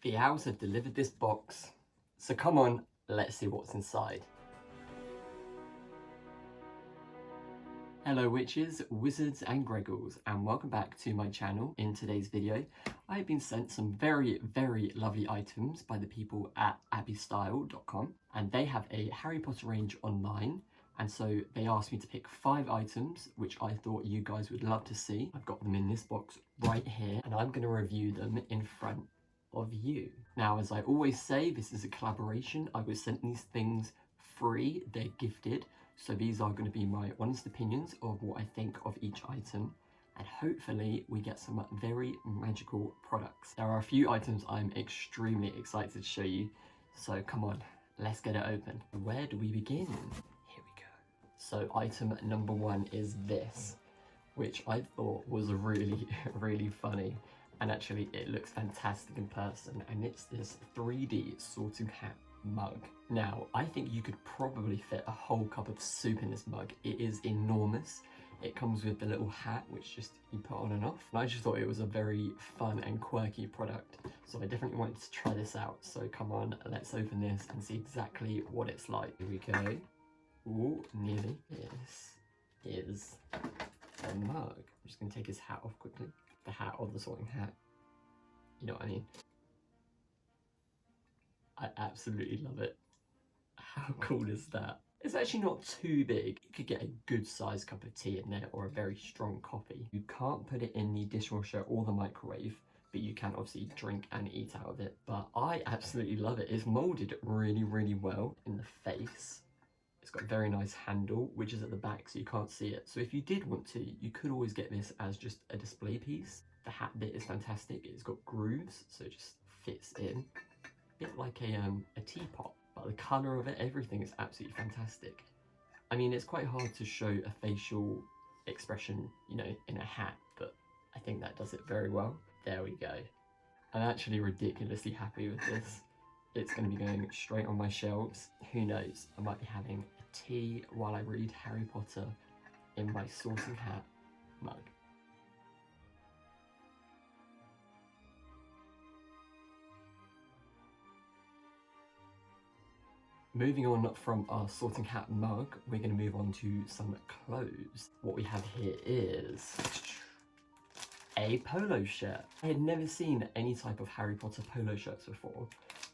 The owls have delivered this box, so come on, let's see what's inside. Hello witches, wizards and Greg-ghouls, and welcome back to my channel. In today's video, I have been sent some very lovely items by the people at abbystyle.com, and they have a Harry Potter range online, and so they asked me to pick 5 items which I thought you guys would love to see. I've got them in this box right here, and I'm going to review them in front of you. Now, as I always say, this is a collaboration. I was sent these things free, they're gifted, so these are going to be my honest opinions of what I think of each item, and hopefully we get some very magical products. There are a few items I'm extremely excited to show you, so come on, let's get it open. Where do we begin? Here we go. So item number 1 is this, which I thought was really funny. And actually it looks fantastic in person, and it's this 3D sorting hat mug. Now, I think you could probably fit a whole cup of soup in this mug. It is enormous. It comes with the little hat, which just you put on and off. And I just thought it was a very fun and quirky product. So I definitely wanted to try this out. So come on, let's open this and see exactly what it's like. Here we go. Ooh, nearly. This is a mug. I'm just gonna take his hat off quickly. The hat or the sorting hat, you know what I mean. I absolutely love it. How cool is that? It's actually not too big. You could get a good sized cup of tea in there, or a very strong coffee. You can't put it in the dishwasher or the microwave, but you can obviously drink and eat out of it. But I absolutely love it. It's molded really well in the face. It's got a very nice handle, which is at the back, so you can't see it. So if you did want to, you could always get this as just a display piece. The hat bit is fantastic. It's got grooves, so it just fits in. A bit like a teapot. But the colour of it, everything is absolutely fantastic. I mean, it's quite hard to show a facial expression, you know, in a hat, but I think that does it very well. There we go. I'm actually ridiculously happy with this. It's going to be going straight on my shelves. Who knows, I might be having a tea while I read Harry Potter in my sorting hat mug. Moving on from our sorting hat mug, we're going to move on to some clothes. What we have here is a polo shirt. I had never seen any type of Harry Potter polo shirts before,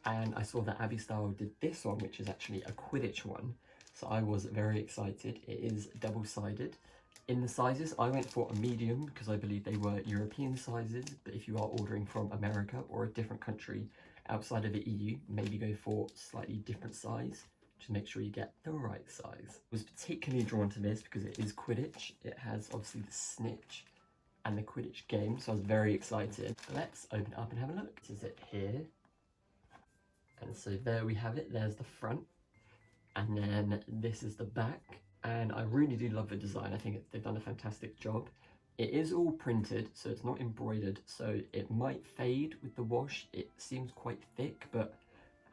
and I saw that Abbey Style did this one, which is actually a Quidditch one, so I was very excited. It is double-sided. In the sizes, I went for a medium because I believe they were European sizes, but if you are ordering from America or a different country outside of the EU, maybe go for slightly different size to make sure you get the right size. I was particularly drawn to this because it is Quidditch. It has obviously the snitch and the Quidditch game, so I was very excited. Let's open it up and have a look. This is it here. And so there we have it, there's the front. And then this is the back. And I really do love the design. I think they've done a fantastic job. It is all printed, so it's not embroidered, so it might fade with the wash. It seems quite thick, but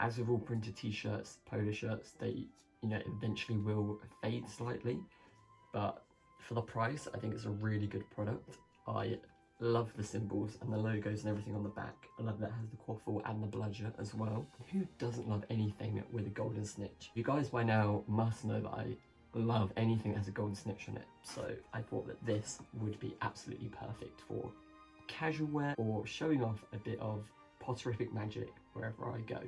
as with all printed t-shirts, polo shirts, they, you know, eventually will fade slightly. But for the price, I think it's a really good product. I love the symbols and the logos and everything on the back. I love that it has the quaffle and the bludger as well. Who doesn't love anything with a golden snitch? You guys by now must know that I love anything that has a golden snitch on it, so I thought that this would be absolutely perfect for casual wear or showing off a bit of Potterific magic wherever I go.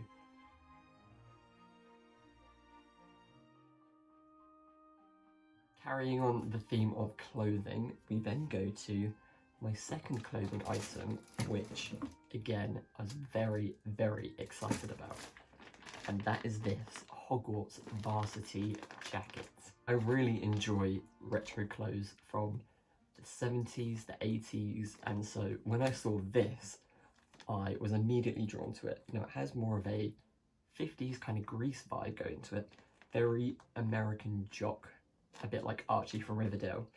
Carrying on the theme of clothing, we then go to my second clothing item, which again I was very excited about, and that is this Hogwarts Varsity Jacket. I really enjoy retro clothes from the 70s, the 80s, and so when I saw this, I was immediately drawn to it. You know, it has more of a 50s kind of Grease vibe going to it. Very American jock, a bit like Archie from Riverdale.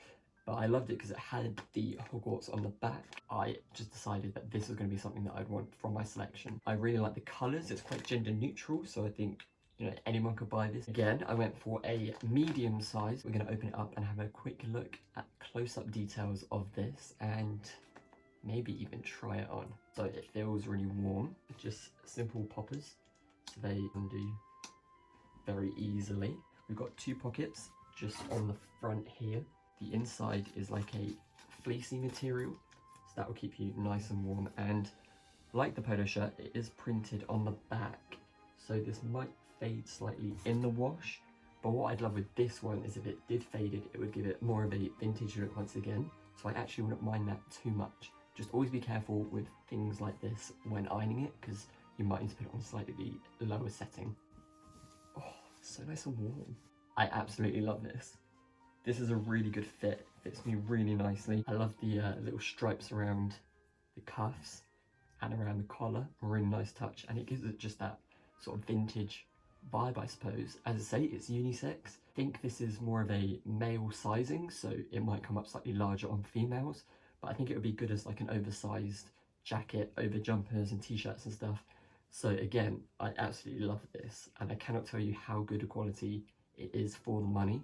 But I loved it because it had the Hogwarts on the back. I just decided that this was going to be something that I'd want from my selection. I really like the colours. It's quite gender neutral, so I think, you know, anyone could buy this. Again, I went for a medium size. We're going to open it up and have a quick look at close-up details of this. And maybe even try it on. So it feels really warm, just simple poppers, so they undo very easily. We've got 2 pockets just on the front here. The inside is like a fleecy material, so that will keep you nice and warm, and like the polo shirt, it is printed on the back, so this might fade slightly in the wash, but what I'd love with this one is if it did fade it would give it more of a vintage look once again, so I actually wouldn't mind that too much. Just always be careful with things like this when ironing it, because you might need to put it on a slightly lower setting. Oh, so nice and warm. I absolutely love this. This is a really good fit, fits me really nicely. I love the little stripes around the cuffs and around the collar, a really nice touch, and it gives it just that sort of vintage vibe, I suppose. As I say, it's unisex. I think this is more of a male sizing, so it might come up slightly larger on females, but I think it would be good as like an oversized jacket over jumpers and t-shirts and stuff. So again, I absolutely love this, and I cannot tell you how good a quality it is for the money.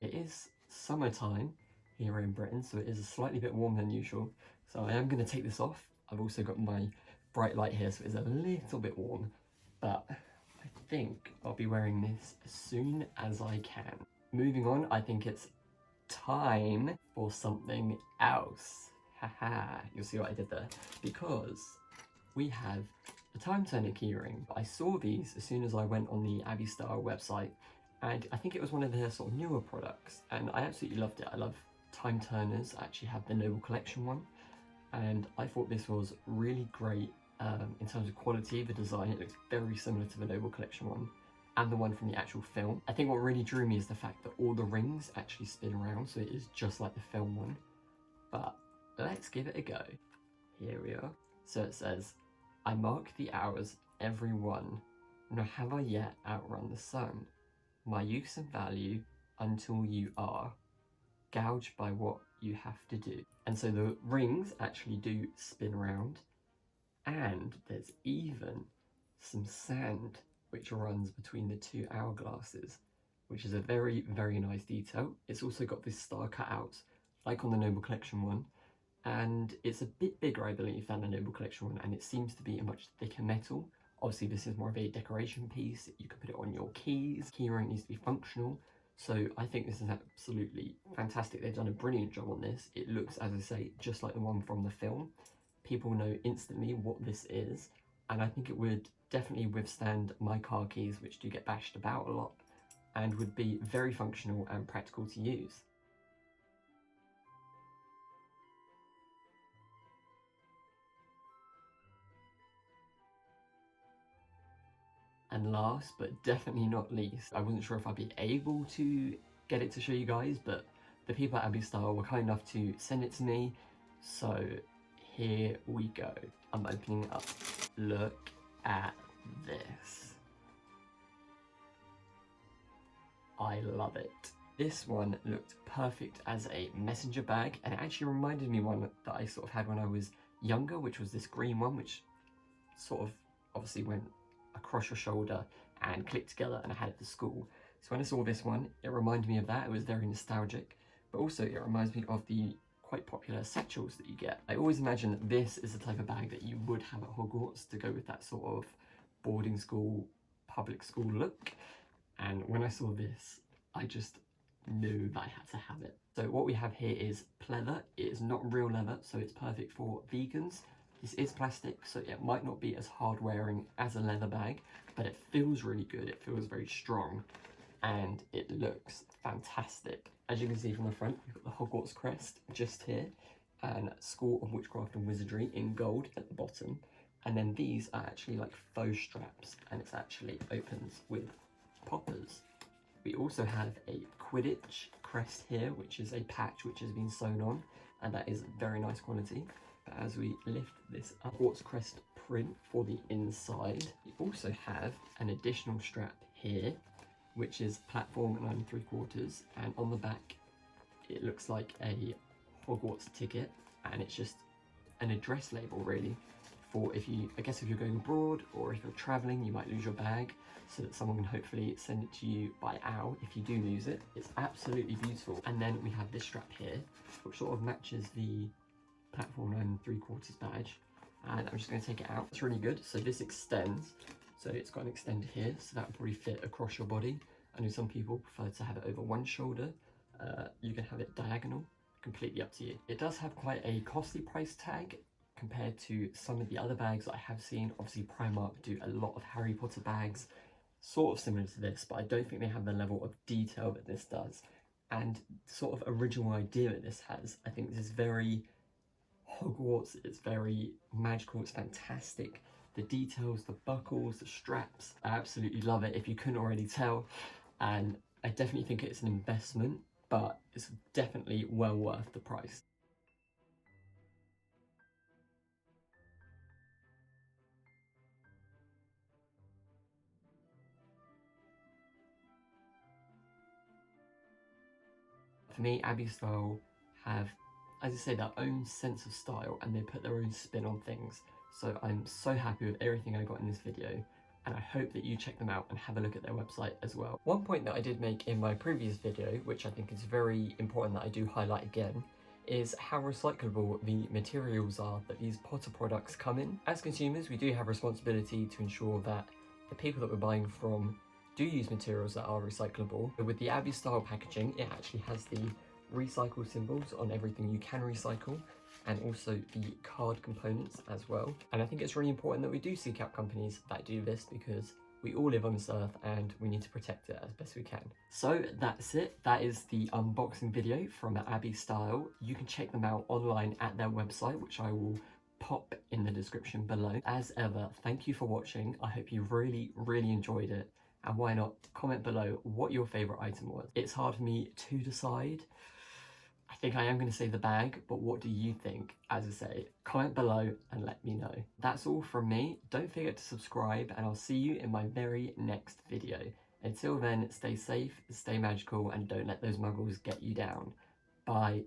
It is summertime here in Britain, so it is a slightly bit warmer than usual. So I am going to take this off. I've also got my bright light here, so it's a little bit warm, but I think I'll be wearing this as soon as I can. Moving on, I think it's time for something else. Haha, you'll see what I did there. Because we have the Timeturner Key Ring. I saw these as soon as I went on the Abbey Style website, and I think it was one of their sort of newer products, and I absolutely loved it. I love Time Turners. I actually have the Noble Collection one, and I thought this was really great in terms of quality. The design, it looks very similar to the Noble Collection one and the one from the actual film. I think what really drew me is the fact that all the rings actually spin around, so it is just like the film one. But let's give it a go. Here we are. So it says, I mark the hours every one, nor have I yet outrun the sun. My use and value until you are gouged by what you have to do. And so the rings actually do spin around, and there's even some sand which runs between the 2 hourglasses, which is a very, very nice detail. It's also got this star cut out, like on the Noble Collection one, and it's a bit bigger, I believe, than the Noble Collection one, and it seems to be a much thicker metal. Obviously, this is more of a decoration piece. You can put it on your keys. Key ring needs to be functional. So I think this is absolutely fantastic. They've done a brilliant job on this. It looks, as I say, just like the one from the film. People know instantly what this is, and I think it would definitely withstand my car keys, which do get bashed about a lot, and would be very functional and practical to use. And last, but definitely not least, I wasn't sure if I'd be able to get it to show you guys, but the people at Abbey Style were kind enough to send it to me, so here we go. I'm opening it up. Look at this. I love it. This one looked perfect as a messenger bag, and it actually reminded me one that I sort of had when I was younger, which was this green one, which sort of obviously went across your shoulder and clicked together, and I had it for school. So when I saw this one, it reminded me of that. It was very nostalgic, but also it reminds me of the quite popular satchels that you get. I always imagine that this is the type of bag that you would have at Hogwarts to go with that sort of boarding school, public school look. And when I saw this, I just knew that I had to have it. So what we have here is pleather. It is not real leather, so it's perfect for vegans. This is plastic, so it might not be as hard wearing as a leather bag, but it feels really good. It feels very strong, and it looks fantastic. As you can see from the front, we've got the Hogwarts crest just here, and School of Witchcraft and Wizardry in gold at the bottom. And then these are actually like faux straps, and it actually opens with poppers. We also have a Quidditch crest here, which is a patch which has been sewn on, and that is very nice quality. But as we lift this up, Hogwarts crest print for the inside, we also have an additional strap here, which is platform 9 3/4, and on the back it looks like a Hogwarts ticket, and it's just an address label really for if you're going abroad or if you're traveling, you might lose your bag, so that someone can hopefully send it to you by owl if you do lose it. It's absolutely beautiful. And then we have this strap here, which sort of matches the platform 9 3/4 badge. And I'm just going to take it out. It's really good. So this extends. So it's got an extender here, so that will probably fit across your body. I know some people prefer to have it over one shoulder. You can have it diagonal, completely up to you. It does have quite a costly price tag compared to some of the other bags that I have seen. Obviously Primark do a lot of Harry Potter bags, sort of similar to this, but I don't think they have the level of detail that this does. And sort of original idea that this has, I think this is very Hogwarts, it's very magical, it's fantastic. The details, the buckles, the straps, I absolutely love it if you couldn't already tell. And I definitely think it's an investment, but it's definitely well worth the price. For me, Abbey Style have, as I say, their own sense of style and they put their own spin on things. So I'm so happy with everything I got in this video, and I hope that you check them out and have a look at their website as well. One point that I did make in my previous video, which I think is very important that I do highlight again, is how recyclable the materials are that these Potter products come in. As consumers, we do have responsibility to ensure that the people that we're buying from do use materials that are recyclable. But with the Abbey Style packaging, it actually has the recycle symbols on everything you can recycle, and also the card components as well. And I think it's really important that we do seek out companies that do this, because we all live on this earth and we need to protect it as best we can. So that's it. That is the unboxing video from Abbey Style. You can check them out online at their website, which I will pop in the description below. As ever, thank you for watching. I hope you really enjoyed it. And why not comment below what your favourite item was. It's hard for me to decide. I think I am going to say the bag, but what do you think? As I say, comment below and let me know. That's all from me. Don't forget to subscribe, and I'll see you in my very next video. Until then, stay safe, stay magical, and don't let those muggles get you down. Bye.